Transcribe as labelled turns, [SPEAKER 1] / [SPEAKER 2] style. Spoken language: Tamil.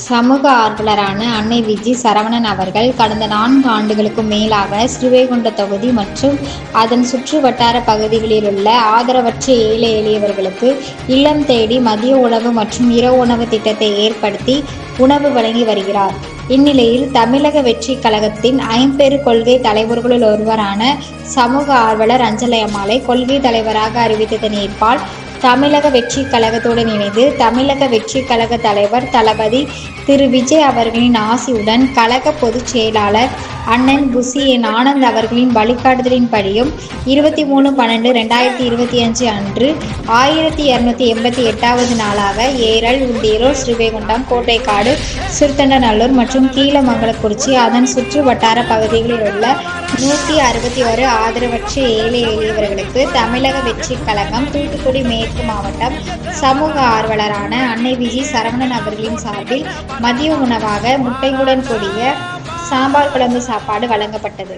[SPEAKER 1] சமூக ஆர்வலரான அன்னை விஜி சரவணன் அவர்கள் கடந்த 4 ஆண்டுகளுக்கும் மேலாக ஸ்ரீவைகுண்டம் தொகுதி மற்றும் அதன் சுற்று வட்டார பகுதிகளில் உள்ள ஆதரவற்ற ஏழை எளியவர்களுக்கு இல்லம் தேடி மதிய உணவு மற்றும் இரவு உணவு திட்டத்தை ஏற்படுத்தி உணவு வழங்கி வருகிறார். இந்நிலையில் தமிழக வெற்றிக் கழகத்தின் ஐம்பெரு கொள்கை தலைவர்களுள் ஒருவரான சமூக ஆர்வலர் அஞ்சலை அம்மாளை கொள்கை தலைவராக அறிவித்ததன் ஏற்பால் தமிழக வெற்றிக் கழகத்துடன் இணைந்து தமிழக வெற்றிக் கழக தலைவர் தளபதி திரு விஜய் அவர்களின் ஆசியுடன் கழக பொதுச் செயலாளர் அண்ணன் புசி என் ஆனந்த் அவர்களின் வழிகாட்டுதலின்படியும் 23/12/2025 அன்று 1288வது நாளாக ஏரல், உண்டீரோடு, ஸ்ரீவைகுண்டம், கோட்டைக்காடு, சிறுத்தண்டநல்லூர் மற்றும் கீழமங்கலக்குறிச்சி அதன் சுற்று வட்டார பகுதிகளில் உள்ள 161 ஆதரவற்ற ஏழை எளியவர்களுக்கு தமிழக வெற்றிக் கழகம் தூத்துக்குடி மேற்கு மாவட்டம் சமூக ஆர்வலரான அன்னை விஜி சரவணன் அவர்களின் சார்பில் மதிய உணவாக முட்டையுடன் கூடிய சாம்பார் குழம்பு சாப்பாடு வழங்கப்பட்டது.